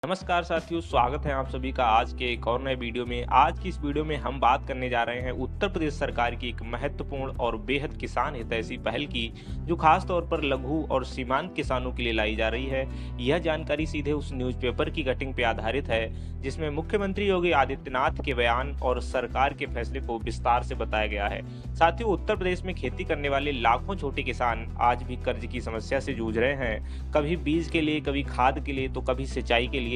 नमस्कार साथियों, स्वागत है आप सभी का आज के एक और नए वीडियो में। आज की इस वीडियो में हम बात करने जा रहे हैं उत्तर प्रदेश सरकार की एक महत्वपूर्ण और बेहद किसान हितैषी पहल की, जो खास तौर पर लघु और सीमांत किसानों के लिए लाई जा रही है। यह जानकारी सीधे उस न्यूज़पेपर की कटिंग पर आधारित है जिसमें मुख्यमंत्री योगी आदित्यनाथ के बयान और सरकार के फैसले को विस्तार से बताया गया है। साथियों, उत्तर प्रदेश में खेती करने वाले लाखों छोटे किसान आज भी कर्ज की समस्या से जूझ रहे हैं। कभी बीज के लिए, कभी खाद के लिए, तो कभी सिंचाई के लिए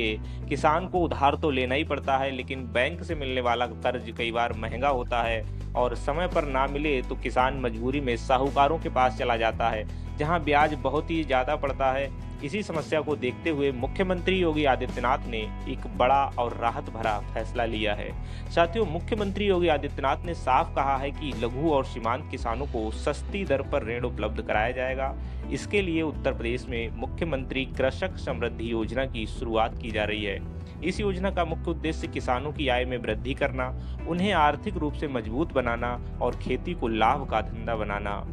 किसान को उधार तो लेना ही पड़ता है, लेकिन बैंक से मिलने वाला कर्ज कई बार महंगा होता है और समय पर ना मिले तो किसान मजबूरी में साहूकारों के पास चला जाता है, जहां ब्याज बहुत ही ज्यादा पड़ता है। इसी समस्या को देखते हुए मुख्यमंत्री योगी आदित्यनाथ ने एक बड़ा और राहत भरा फैसला लिया है। साथियों, मुख्यमंत्री योगी आदित्यनाथ ने साफ कहा है कि लघु और सीमांत किसानों को सस्ती दर पर ऋण उपलब्ध कराया जाएगा। इसके लिए उत्तर प्रदेश में मुख्यमंत्री कृषक समृद्धि योजना की शुरुआत की जा रही है। इस योजना का मुख्य उद्देश्य किसानों की आय में वृद्धि करना, उन्हें आर्थिक रूप से मजबूत बनाना और खेती को लाभ का धंधा बनाना।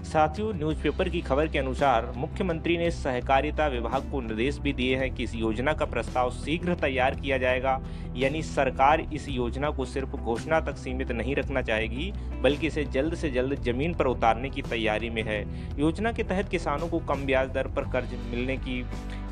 साथियों, न्यूज़पेपर की खबर के अनुसार मुख्यमंत्री ने सहकारिता विभाग को निर्देश भी दिए हैं कि इस योजना का प्रस्ताव शीघ्र तैयार किया जाएगा। यानी सरकार इस योजना को सिर्फ घोषणा तक सीमित नहीं रखना चाहेगी, बल्कि इसे जल्द से जल्द जमीन पर उतारने की तैयारी में है। योजना के तहत किसानों को कम ब्याज दर पर कर्ज मिलने की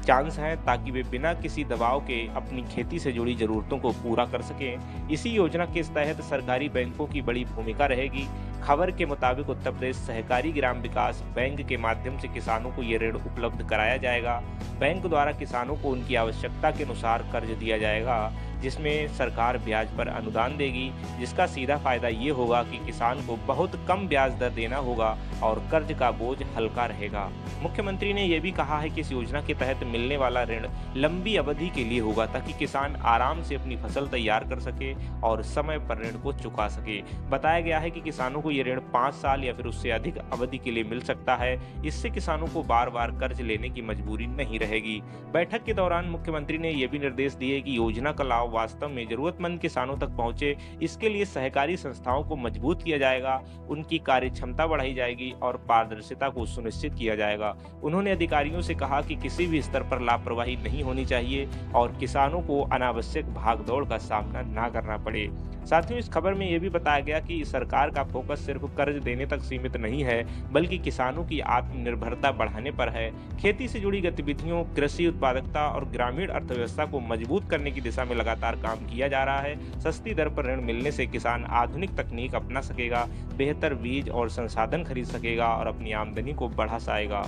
चांस है, ताकि वे बिना किसी दबाव के अपनी खेती से जुड़ी जरूरतों को पूरा कर सकें। इसी योजना के तहत सरकारी बैंकों की बड़ी भूमिका रहेगी। खबर के मुताबिक उत्तर प्रदेश सहकारी ग्राम विकास बैंक के माध्यम से किसानों को ये ऋण उपलब्ध कराया जाएगा। बैंक द्वारा किसानों को उनकी आवश्यकता के अनुसार कर्ज दिया जाएगा, जिसमें सरकार ब्याज पर अनुदान देगी, जिसका सीधा फायदा ये होगा कि किसान को बहुत कम ब्याज दर देना होगा और कर्ज का बोझ हल्का रहेगा। मुख्यमंत्री ने यह भी कहा है कि इस योजना के तहत मिलने वाला ऋण लंबी अवधि के लिए होगा, ताकि किसान आराम से अपनी फसल तैयार कर सके और समय पर ऋण को चुका सके। बताया गया है कि किसानों को ये ऋण 5 साल या फिर उससे अधिक अवधि के लिए मिल सकता है। इससे किसानों को बार बार कर्ज लेने की मजबूरी नहीं रहेगी। बैठक के दौरान मुख्यमंत्री ने यह भी निर्देश दिए कि योजना का लाभ वास्तव में जरूरतमंद किसानों तक पहुंचे। इसके लिए सहकारी संस्थाओं को मजबूत किया जाएगा, उनकी कार्य क्षमता बढ़ाई जाएगी और पारदर्शिता को सुनिश्चित किया जाएगा। उन्होंने अधिकारियों से कहा कि किसी भी स्तर पर लापरवाही नहीं होनी चाहिए और किसानों को अनावश्यक भागदौड़ का सामना ना करना पड़े। साथियों, इस खबर में यह भी बताया गया कि सरकार का फोकस सिर्फ कर्ज देने तक सीमित नहीं है, बल्कि किसानों की आत्मनिर्भरता बढ़ाने पर है। खेती से जुड़ी गतिविधियों, कृषि उत्पादकता और ग्रामीण अर्थव्यवस्था को मजबूत करने की दिशा में लगातार काम किया जा रहा है। सस्ती दर पर ऋण मिलने से किसान आधुनिक तकनीक अपना सकेगा, बेहतर बीज और संसाधन खरीद सकेगा और अपनी आमदनी को बढ़ा सकेगा।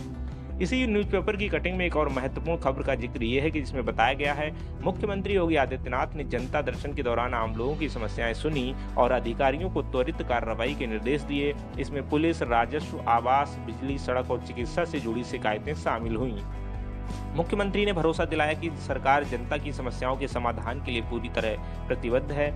इसी न्यूज़पेपर की कटिंग में एक और महत्वपूर्ण खबर का जिक्र ये है कि जिसमें बताया गया है, मुख्यमंत्री योगी आदित्यनाथ ने जनता दर्शन के दौरान आम लोगों की समस्याएं सुनी और अधिकारियों को त्वरित कार्रवाई के निर्देश दिए। इसमें पुलिस, राजस्व, आवास, बिजली, सड़क और चिकित्सा से जुड़ी शिकायतें शामिल हुई। मुख्यमंत्री ने भरोसा दिलाया कि सरकार जनता की समस्याओं के समाधान के लिए पूरी तरह प्रतिबद्ध है।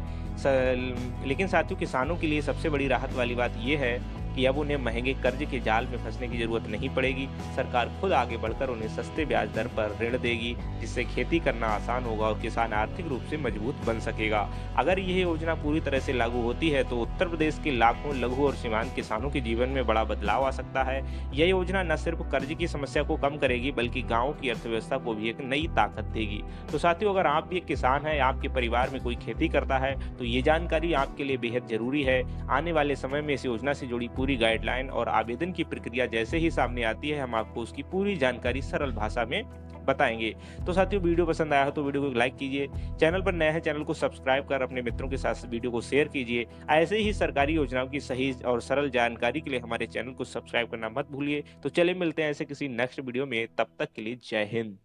लेकिन साथियों, किसानों के लिए सबसे बड़ी राहत वाली बात यह है कि अब उन्हें महंगे कर्ज के जाल में फंसने की जरूरत नहीं पड़ेगी। सरकार खुद आगे बढ़कर उन्हें सस्ते ब्याज दर पर ऋण देगी, जिससे खेती करना आसान होगा और किसान आर्थिक रूप से मजबूत बन सकेगा। अगर यह योजना पूरी तरह से लागू होती है तो उत्तर प्रदेश के लाखों लघु और सीमांत किसानों के जीवन में बड़ा बदलाव आ सकता है। यह योजना न सिर्फ कर्ज की समस्या को कम करेगी, बल्कि गाँव की अर्थव्यवस्था को भी एक नई ताकत देगी। तो साथियों, अगर आप भी एक किसान हैं, आपके परिवार में कोई खेती करता है, तो ये जानकारी आपके लिए बेहद जरूरी है। आने वाले समय में इस योजना से जुड़ी पूरी गाइडलाइन और आवेदन की प्रक्रिया जैसे ही सामने आती है, हम आपको उसकी पूरी जानकारी सरल भाषा में बताएंगे। तो साथियों, वीडियो पसंद आया हो तो वीडियो को लाइक कीजिए। चैनल पर नए हैं, चैनल को सब्सक्राइब कर अपने मित्रों के साथ वीडियो को शेयर कीजिए। ऐसे ही सरकारी योजनाओं की सही और सरल जानकारी के लिए हमारे चैनल को सब्सक्राइब करना मत भूलिए। तो चलिए मिलते हैं ऐसे किसी नेक्स्ट वीडियो में, तब तक के लिए जय हिंद।